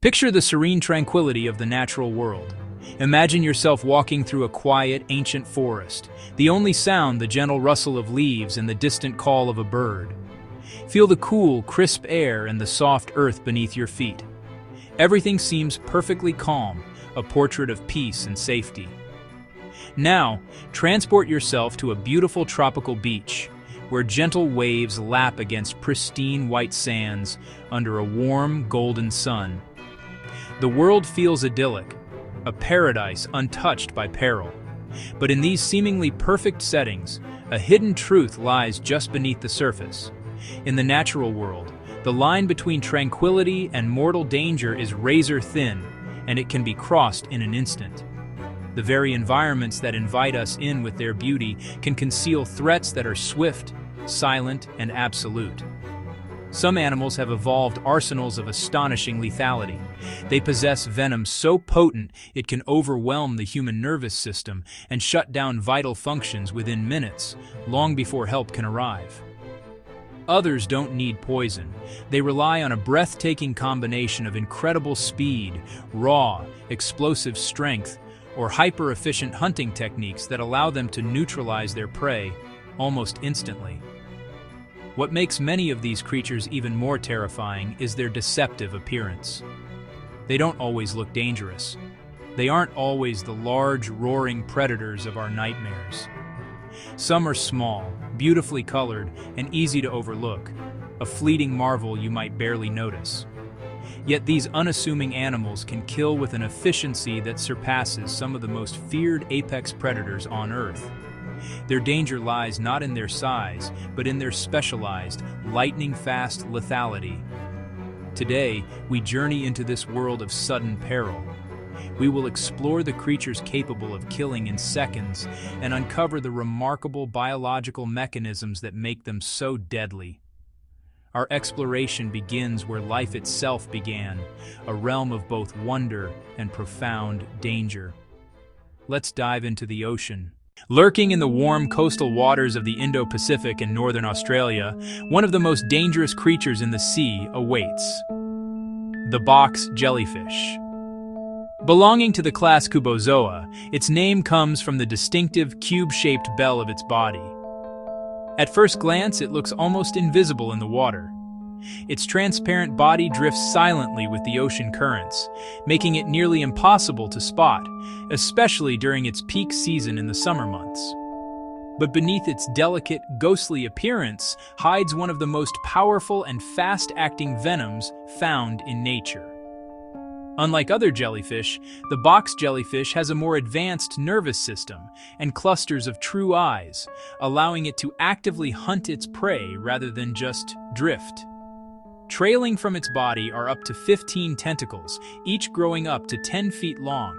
Picture the serene tranquility of the natural world. Imagine yourself walking through a quiet, ancient forest. The only sound, the gentle rustle of leaves and the distant call of a bird. Feel the cool, crisp air and the soft earth beneath your feet. Everything seems perfectly calm, a portrait of peace and safety. Now, transport yourself to a beautiful tropical beach, where gentle waves lap against pristine white sands under a warm, golden sun. The world feels idyllic, a paradise untouched by peril. But in these seemingly perfect settings, a hidden truth lies just beneath the surface. In the natural world, the line between tranquility and mortal danger is razor thin, and it can be crossed in an instant. The very environments that invite us in with their beauty can conceal threats that are swift, silent, and absolute. Some animals have evolved arsenals of astonishing lethality. They possess venom so potent it can overwhelm the human nervous system and shut down vital functions within minutes, long before help can arrive. Others don't need poison. They rely on a breathtaking combination of incredible speed, raw, explosive strength, or hyper-efficient hunting techniques that allow them to neutralize their prey almost instantly. What makes many of these creatures even more terrifying is their deceptive appearance. They don't always look dangerous. They aren't always the large, roaring predators of our nightmares. Some are small, beautifully colored, and easy to overlook, a fleeting marvel you might barely notice. Yet these unassuming animals can kill with an efficiency that surpasses some of the most feared apex predators on Earth. Their danger lies not in their size, but in their specialized, lightning-fast lethality. Today, we journey into this world of sudden peril. We will explore the creatures capable of killing in seconds and uncover the remarkable biological mechanisms that make them so deadly. Our exploration begins where life itself began, a realm of both wonder and profound danger. Let's dive into the ocean. Lurking in the warm coastal waters of the Indo-Pacific and northern Australia, one of the most dangerous creatures in the sea awaits. The box jellyfish. Belonging to the class Cubozoa, its name comes from the distinctive cube-shaped bell of its body. At first glance, it looks almost invisible in the water. Its transparent body drifts silently with the ocean currents, making it nearly impossible to spot, especially during its peak season in the summer months. But beneath its delicate, ghostly appearance hides one of the most powerful and fast-acting venoms found in nature. Unlike other jellyfish, the box jellyfish has a more advanced nervous system and clusters of true eyes, allowing it to actively hunt its prey rather than just drift. Trailing from its body are up to 15 tentacles, each growing up to 10 feet long.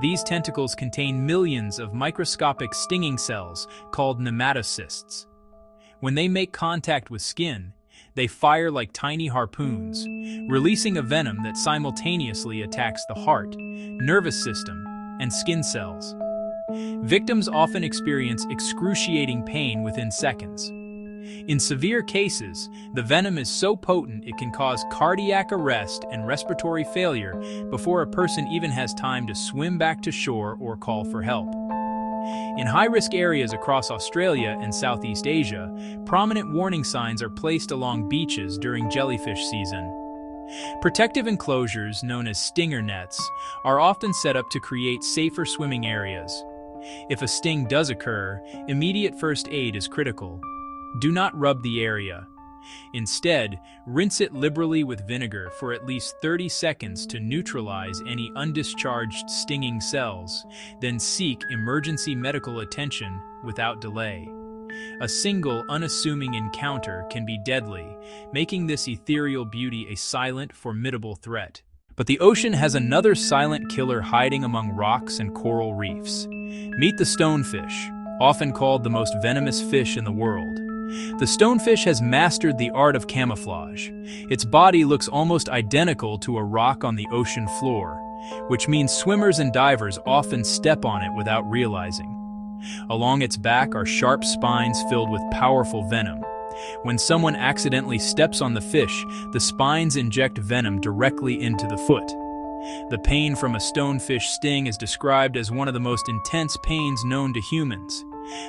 These tentacles contain millions of microscopic stinging cells called nematocysts. When they make contact with skin, they fire like tiny harpoons, releasing a venom that simultaneously attacks the heart, nervous system, and skin cells. Victims often experience excruciating pain within seconds. In severe cases, the venom is so potent it can cause cardiac arrest and respiratory failure before a person even has time to swim back to shore or call for help. In high-risk areas across Australia and Southeast Asia, prominent warning signs are placed along beaches during jellyfish season. Protective enclosures, known as stinger nets, are often set up to create safer swimming areas. If a sting does occur, immediate first aid is critical. Do not rub the area. Instead, rinse it liberally with vinegar for at least 30 seconds to neutralize any undischarged stinging cells, then seek emergency medical attention without delay. A single, unassuming encounter can be deadly, making this ethereal beauty a silent, formidable threat. But the ocean has another silent killer hiding among rocks and coral reefs. Meet the stonefish, often called the most venomous fish in the world. The stonefish has mastered the art of camouflage. Its body looks almost identical to a rock on the ocean floor, which means swimmers and divers often step on it without realizing. Along its back are sharp spines filled with powerful venom. When someone accidentally steps on the fish, the spines inject venom directly into the foot. The pain from a stonefish sting is described as one of the most intense pains known to humans.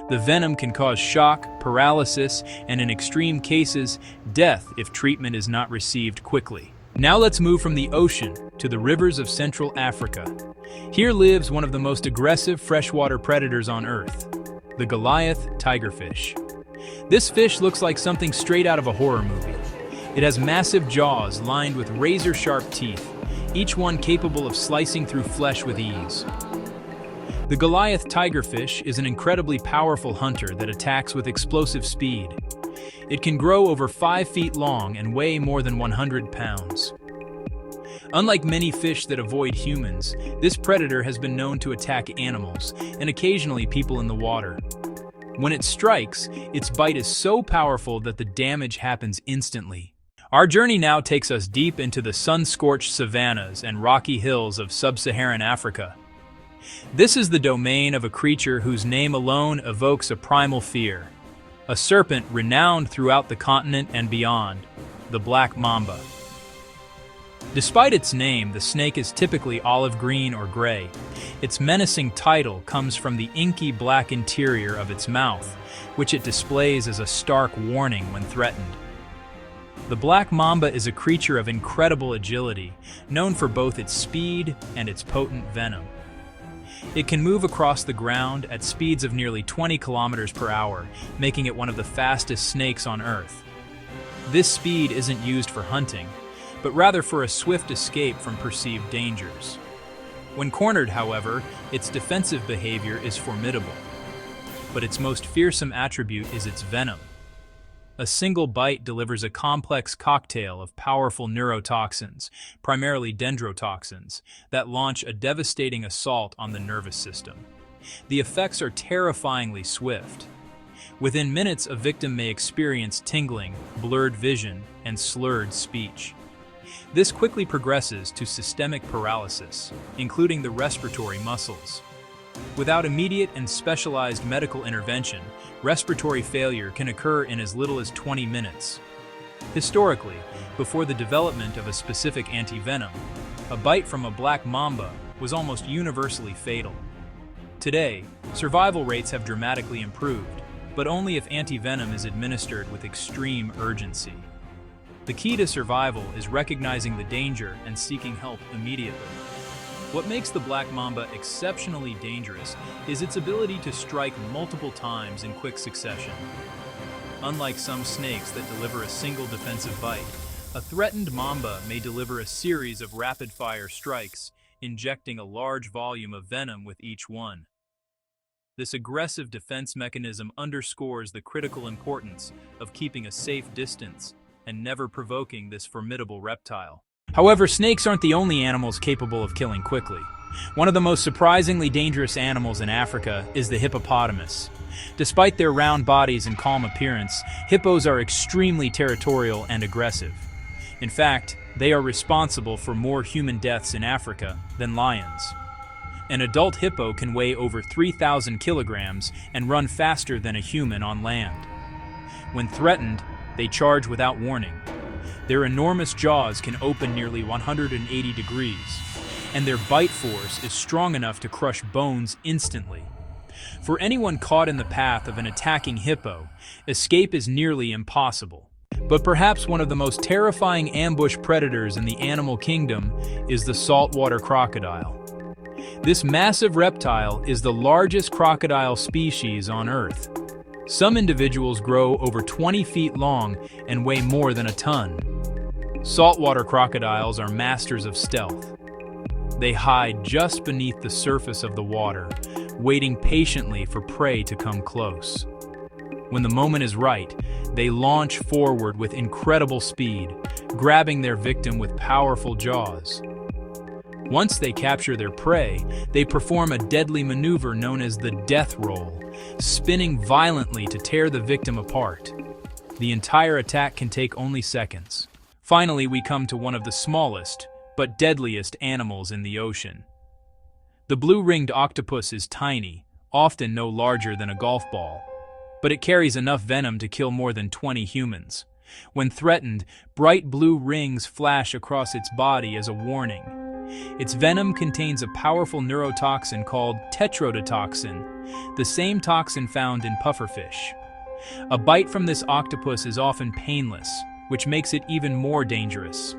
The venom can cause shock, paralysis, and in extreme cases, death if treatment is not received quickly. Now let's move from the ocean to the rivers of Central Africa. Here lives one of the most aggressive freshwater predators on Earth, the Goliath Tigerfish. This fish looks like something straight out of a horror movie. It has massive jaws lined with razor-sharp teeth, each one capable of slicing through flesh with ease. The Goliath Tigerfish is an incredibly powerful hunter that attacks with explosive speed. It can grow over 5 feet long and weigh more than 100 pounds. Unlike many fish that avoid humans, this predator has been known to attack animals and occasionally people in the water. When it strikes, its bite is so powerful that the damage happens instantly. Our journey now takes us deep into the sun-scorched savannas and rocky hills of sub-Saharan Africa. This is the domain of a creature whose name alone evokes a primal fear, a serpent renowned throughout the continent and beyond, the black mamba. Despite its name, the snake is typically olive green or gray. Its menacing title comes from the inky black interior of its mouth, which it displays as a stark warning when threatened. The black mamba is a creature of incredible agility, known for both its speed and its potent venom. It can move across the ground at speeds of nearly 20 kilometers per hour, making it one of the fastest snakes on Earth. This speed isn't used for hunting, but rather for a swift escape from perceived dangers. When cornered, however, its defensive behavior is formidable. But its most fearsome attribute is its venom. A single bite delivers a complex cocktail of powerful neurotoxins, primarily dendrotoxins, that launch a devastating assault on the nervous system. The effects are terrifyingly swift. Within minutes, a victim may experience tingling, blurred vision, and slurred speech. This quickly progresses to systemic paralysis, including the respiratory muscles. Without immediate and specialized medical intervention, respiratory failure can occur in as little as 20 minutes. Historically, before the development of a specific antivenom, a bite from a black mamba was almost universally fatal. Today, survival rates have dramatically improved, but only if antivenom is administered with extreme urgency. The key to survival is recognizing the danger and seeking help immediately. What makes the black mamba exceptionally dangerous is its ability to strike multiple times in quick succession. Unlike some snakes that deliver a single defensive bite, a threatened mamba may deliver a series of rapid-fire strikes, injecting a large volume of venom with each one. This aggressive defense mechanism underscores the critical importance of keeping a safe distance and never provoking this formidable reptile. However, snakes aren't the only animals capable of killing quickly. One of the most surprisingly dangerous animals in Africa is the hippopotamus. Despite their round bodies and calm appearance, hippos are extremely territorial and aggressive. In fact, they are responsible for more human deaths in Africa than lions. An adult hippo can weigh over 3,000 kilograms and run faster than a human on land. When threatened, they charge without warning. Their enormous jaws can open nearly 180 degrees, and their bite force is strong enough to crush bones instantly. For anyone caught in the path of an attacking hippo, escape is nearly impossible. But perhaps one of the most terrifying ambush predators in the animal kingdom is the saltwater crocodile. This massive reptile is the largest crocodile species on Earth. Some individuals grow over 20 feet long and weigh more than a ton. Saltwater crocodiles are masters of stealth. They hide just beneath the surface of the water, waiting patiently for prey to come close. When the moment is right, they launch forward with incredible speed, grabbing their victim with powerful jaws. Once they capture their prey, they perform a deadly maneuver known as the death roll, spinning violently to tear the victim apart. The entire attack can take only seconds. Finally, we come to one of the smallest, but deadliest animals in the ocean. The blue-ringed octopus is tiny, often no larger than a golf ball. but it carries enough venom to kill more than 20 humans. When threatened, bright blue rings flash across its body as a warning. Its venom contains a powerful neurotoxin called tetrodotoxin, the same toxin found in pufferfish. A bite from this octopus is often painless, which makes it even more dangerous.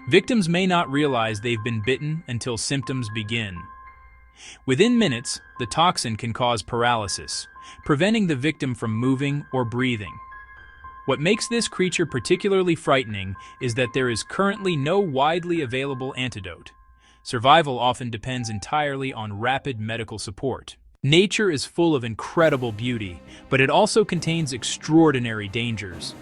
Victims may not realize they've been bitten until symptoms begin. Within minutes, the toxin can cause paralysis, preventing the victim from moving or breathing. What makes this creature particularly frightening is that there is currently no widely available antidote. Survival often depends entirely on rapid medical support. Nature is full of incredible beauty, but it also contains extraordinary dangers.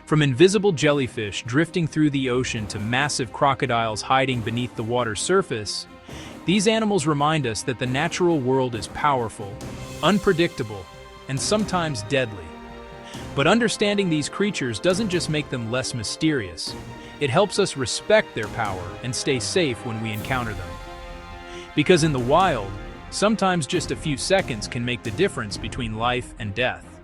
From invisible jellyfish drifting through the ocean to massive crocodiles hiding beneath the water's surface, these animals remind us that the natural world is powerful, unpredictable, and sometimes deadly. But understanding these creatures doesn't just make them less mysterious. It helps us respect their power and stay safe when we encounter them. Because in the wild, sometimes just a few seconds can make the difference between life and death.